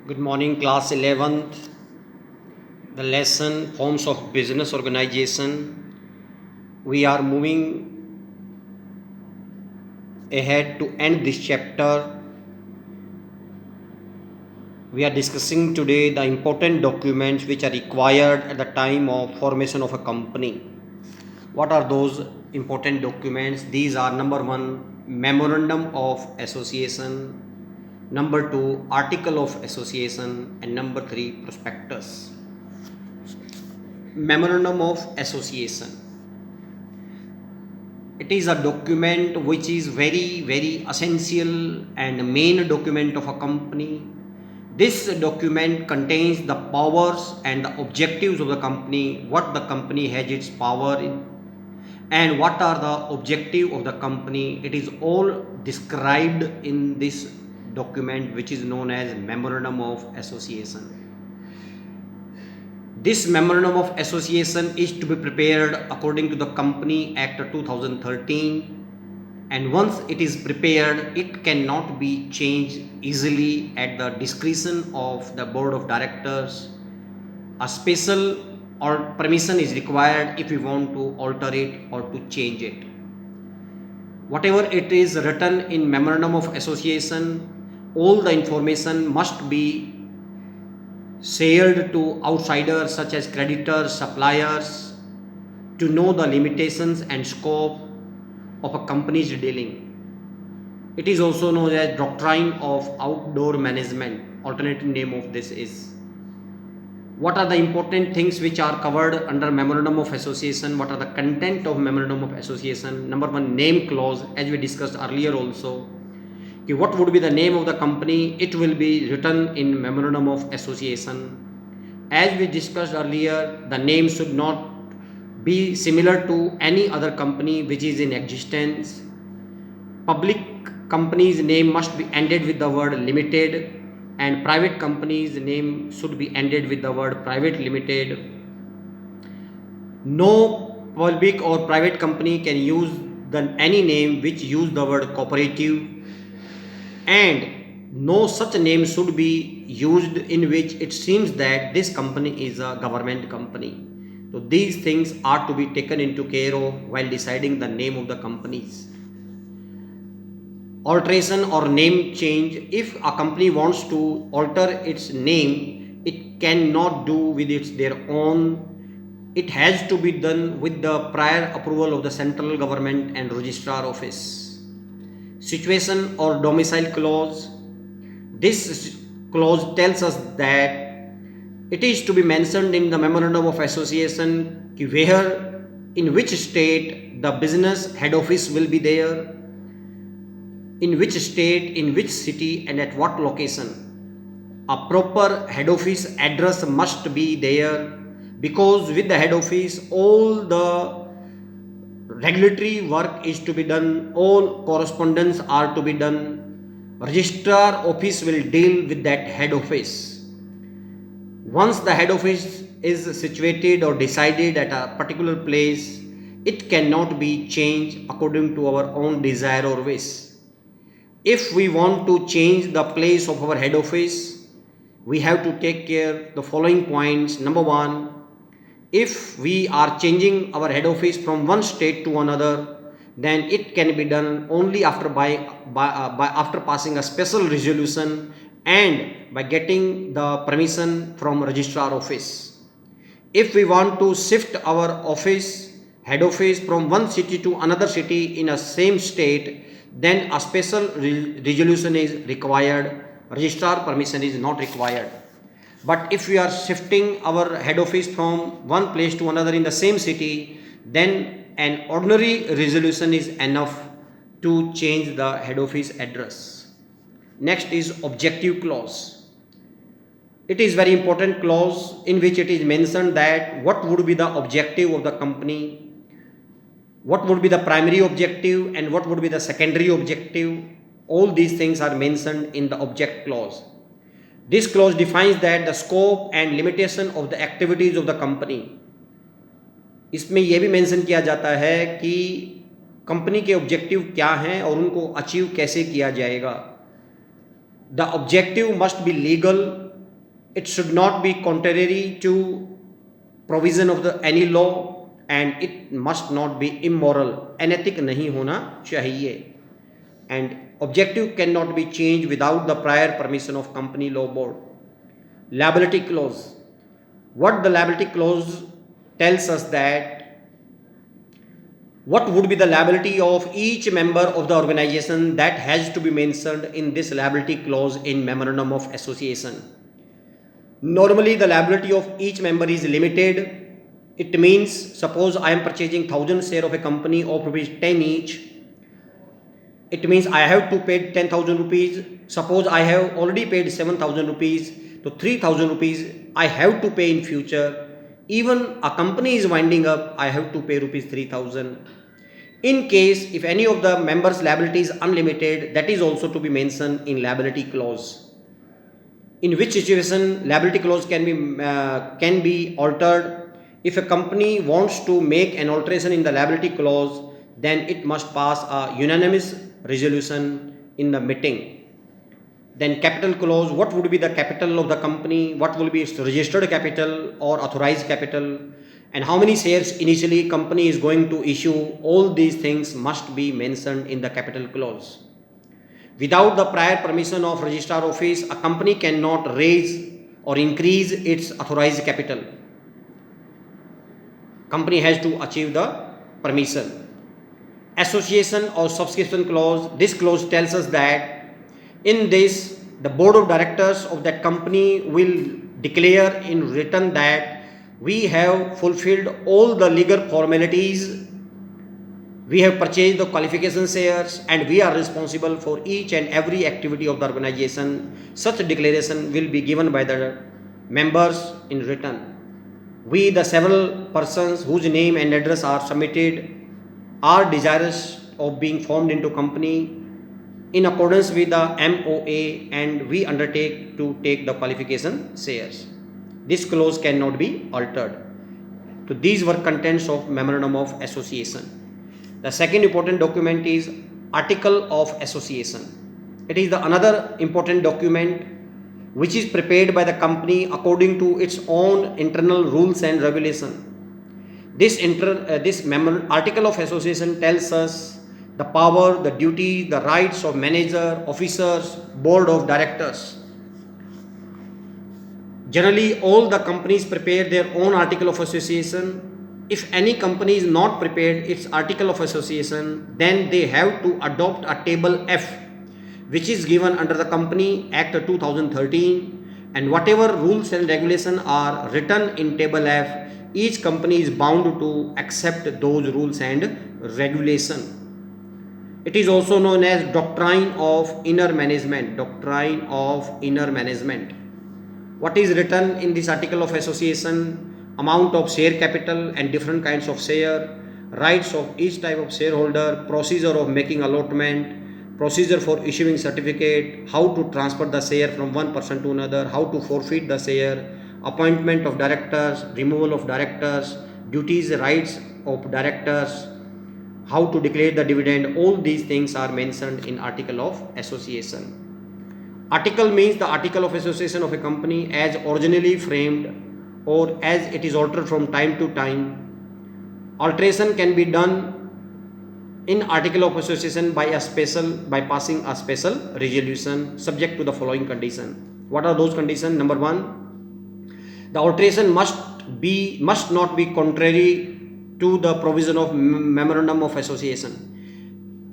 Good morning, class 11th. The lesson forms of business organization. We are moving ahead to end this chapter. We are discussing today the important documents which are required at the time of formation of a company. What are those important documents? These are: number 1, memorandum of association; number 2, article of association; and number 3, prospectus. Memorandum of association. It is a document which is very essential and main document of a company. This document contains the powers and the objectives of the company, what the company has its power in, and what are the objective of the company. It is all described in this document, which is known as memorandum of association. This memorandum of association is to be prepared according to the Company Act 2013, and once it is prepared, it cannot be changed easily at the discretion of the board of directors. A special or permission is required if we want to alter it or to change it. Whatever it is written in memorandum of association, all the information must be shared to outsiders such as creditors, suppliers, to know the limitations and scope of a company's dealing. It is also known as doctrine of outdoor management. Alternative name of this is. What are the important things which are covered under memorandum of association? What are the content of memorandum of association? Number 1, name clause, as we discussed earlier also. What would be the name of the company? It will be written in memorandum of association. As we discussed earlier, the name should not be similar to any other company which is in existence. Public company's name must be ended with the word limited, and private company's name should be ended with the word private limited. No public or private company can use any name which use the word cooperative, and no such name should be used in which it seems that this company is a government company. So these things are to be taken into care of while deciding the name of the companies. Alteration or name change. If a company wants to alter its name, it cannot do with their own. It has to be done with the prior approval of the central government and registrar office. Situation or domicile clause. This clause tells us that it is to be mentioned in the memorandum of association where, in which state the business head office will be there, in which state, in which city, and at what location. A proper head office address must be there, because with the head office all the regulatory work is to be done, all correspondence are to be done. Registrar office will deal with that head office. Once the head office is situated or decided at a particular place, it cannot be changed according to our own desire or wish. If we want to change the place of our head office, we have to take care the following points. Number 1, if we are changing our head office from one state to another, then it can be done only after after passing a special resolution and by getting the permission from registrar office. If we want to shift our head office from one city to another city in a same state, then a special resolution is required. Registrar permission is not required. But if we are shifting our head office from one place to another in the same city, then an ordinary resolution is enough to change the head office address. Next is objective clause. It is very important clause in which it is mentioned that what would be the objective of the company, what would be the primary objective, and what would be the secondary objective. All these things are mentioned in the object clause. This clause defines that the scope and limitation of the activities of the company. इसमें यह भी mention किया जाता है कि company के objective क्या हैं और उनको अचीव कैसे किया जाएगा. The objective must be legal, It should not be contrary to provision of the any law, and it must not be immoral, अनैतिक नहीं होना चाहिए, and objective cannot be changed without the prior permission of company law board. Liability clause. What the liability clause tells us that what would be the liability of each member of the organization, that has to be mentioned in this liability clause in memorandum of association. Normally the liability of each member is limited. It means, suppose I am purchasing 1000 share of a company of rupees 10 each. It means I have to pay 10,000 rupees. Suppose I have already paid 7,000 rupees, so 3,000 rupees I have to pay in future. Even a company is winding up, I have to pay rupees 3,000. In case if any of the members' liability is unlimited, that is also to be mentioned in liability clause. In which situation liability clause can be altered? If a company wants to make an alteration in the liability clause, then it must pass a unanimous resolution in the meeting. Then capital clause, what would be the capital of the company, what will be its registered capital or authorized capital, and how many shares initially company is going to issue, all these things must be mentioned in the capital clause. Without the prior permission of registrar office, a company cannot raise or increase its authorized capital. Company has to achieve the permission. Association or subscription clause, this clause tells us that in this the board of directors of that company will declare in written that we have fulfilled all the legal formalities, we have purchased the qualification shares, and we are responsible for each and every activity of the organization. Such declaration will be given by the members in written. We, the several persons whose name and address are submitted, are desirous of being formed into company in accordance with the MOA, and we undertake to take the qualification shares. This clause cannot be altered. So these were contents of memorandum of association. The second important document is article of association. It is the another important document which is prepared by the company according to its own internal rules and regulation. This article of association tells us the power, the duty, the rights of manager, officers, board of directors. Generally, all the companies prepare their own article of association. If any company is not prepared its article of association, then they have to adopt a table F, which is given under the Company Act 2013, and whatever rules and regulations are written in table F, each company is bound to accept those rules and regulations. It is also known as doctrine of inner management. Doctrine of inner management. What is written in this article of association? Amount of share capital and different kinds of share, rights of each type of shareholder, procedure of making allotment, procedure for issuing certificate, how to transfer the share from one person to another, how to forfeit the share, appointment of directors, removal of directors, duties, rights of directors, how to declare the dividend. All these things are mentioned in article of association. Article means the article of association of a company as originally framed or as it is altered from time to time. Alteration can be done in article of association by passing a special resolution subject to the following condition. What are those conditions? Number one, the alteration must not be contrary to the provision of memorandum of association.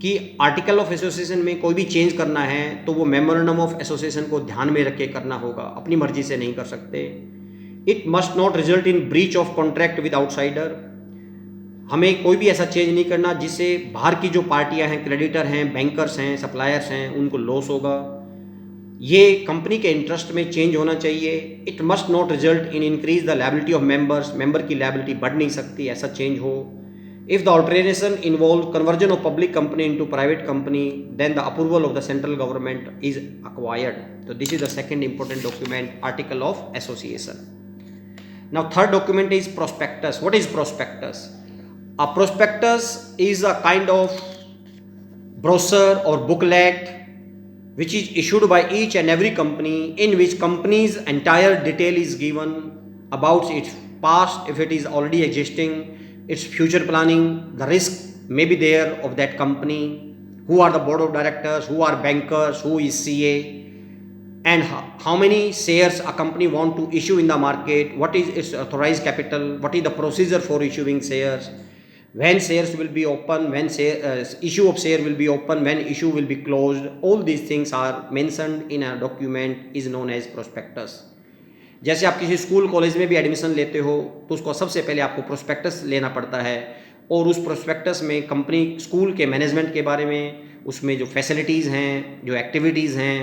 कि article of association में कोई भी change करना है तो वो memorandum of association को ध्यान में रख के करना होगा, अपनी मर्जी से नहीं कर सकते. It must not result in breach of contract with outsider. हमें कोई भी ऐसा चेंज नहीं करना जिससे बाहर की जो पार्टियां हैं, क्रेडिटर हैं, बैंकर्स हैं, सप्लायर्स हैं, उनको लॉस होगा. ये कंपनी के इंटरेस्ट में चेंज होना चाहिए. It must not result in increase the liability of members. Member की लायबिलिटी बढ़ नहीं सकती, ऐसा चेंज हो. If the alteration involves conversion of public company into private company, then the approval of the central government is acquired. So this is the second important document, article of association. Now third document is prospectus. What is prospectus? A prospectus is a kind of brochure or booklet which is issued by each and every company, in which company's entire detail is given about its past, if it is already existing, its future planning, the risk may be there of that company, who are the board of directors, who are bankers, who is CA, and how many shares a company want to issue in the market, what is its authorized capital, what is the procedure for issuing shares, when shares will be open, when issue of share will be open, when issue will be closed. All these things are mentioned in a document is known as prospectus. जैसे आप किसी school college में भी admission लेते हो तो उसको सबसे पहले आपको प्रोस्पेक्टस लेना पड़ता है, और उस प्रोस्पेक्टस में कंपनी स्कूल के मैनेजमेंट के बारे में, उसमें जो फैसिलिटीज़ हैं, जो एक्टिविटीज़ हैं,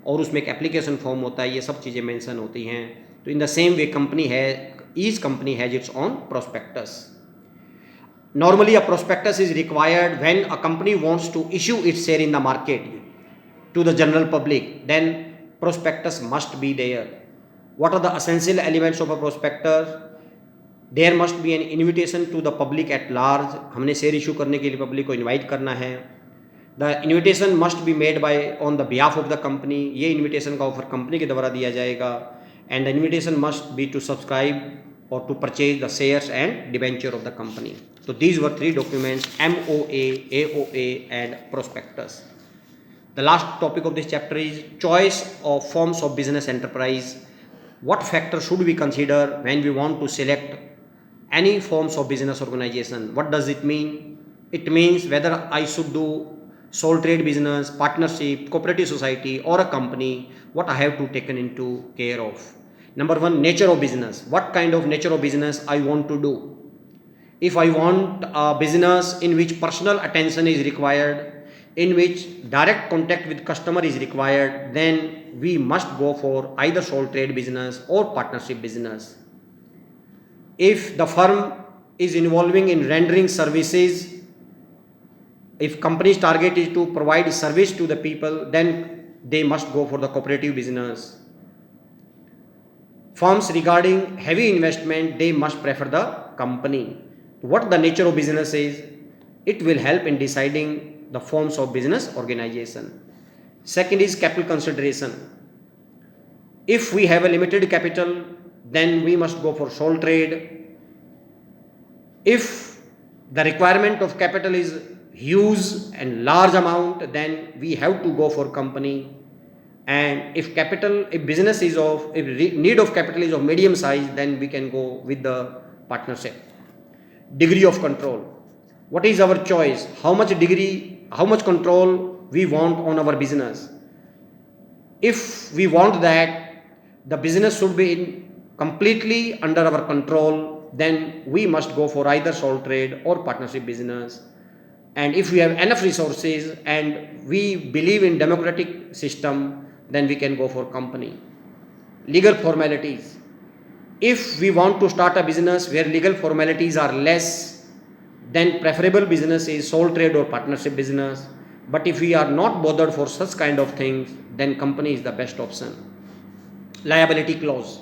और उसमें एक एप्लीकेशन फॉर्म होता है, ये सब चीज़ें मेंशन होती हैं. तो in the same way company है, each company has its own prospectus. Normally, a prospectus is required when a company wants to issue its share in the market to the general public. Then prospectus must be there. What are the essential elements of a prospectus? There must be an invitation to the public at large. हमने share issue करने के लिए public को invite करना है. The invitation must be made by on the behalf of the company. ये invitation का offer company के द्वारा दिया जाएगा. And the invitation must be to subscribe or to purchase the shares and debenture of the company. So these were three documents: MOA, AOA and prospectus. The last topic of this chapter is choice of forms of business enterprise. What factors should we consider when we want to select any forms of business organization? What does it mean? It means whether I should do sole trade business, partnership, cooperative society or a company, what I have to taken into care of. Number one, nature of business. What kind of nature of business I want to do? If I want a business in which personal attention is required, in which direct contact with customer is required, then we must go for either sole trade business or partnership business. If the firm is involving in rendering services, if company's target is to provide service to the people, then they must go for the cooperative business. Firms regarding heavy investment, they must prefer the company. What the nature of business is, it will help in deciding the forms of business organization. Second is capital consideration. If we have a limited capital, then we must go for sole trade. If the requirement of capital is huge and large amount, then we have to go for company. And if business is if need of capital is of medium size, then we can go with the partnership. Degree of control. What is our choice? How much control we want on our business? If we want that the business should be completely under our control, then we must go for either sole trade or partnership business. And if we have enough resources and we believe in democratic system, then we can go for company. Legal formalities. If we want to start a business where legal formalities are less, then preferable business is sole trade or partnership business. But if we are not bothered for such kind of things, then company is the best option. Liability clause.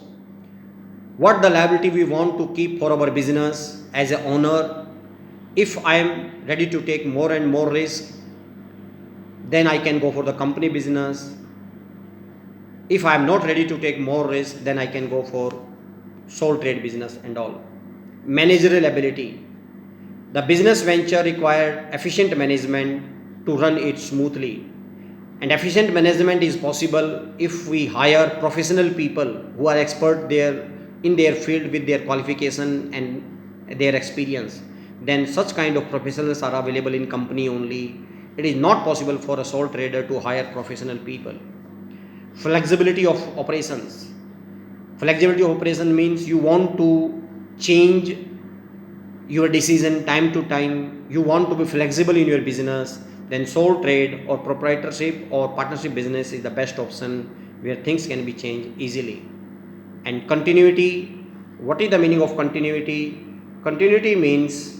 What the liability we want to keep for our business as an owner. If I am ready to take more and more risk, then I can go for the company business. If I am not ready to take more risk, then I can go for sole trade business and all. Managerial ability. The business venture required efficient management to run it smoothly. And efficient management is possible if we hire professional people who are expert in their field with their qualification and their experience. Then such kind of professionals are available in company only. It is not possible for a sole trader to hire professional people. Flexibility of operations. Flexibility of operation means you want to change your decision time to time. You want to be flexible in your business. Then sole trade or proprietorship or partnership business is the best option where things can be changed easily. And continuity. What is the meaning of continuity? Continuity means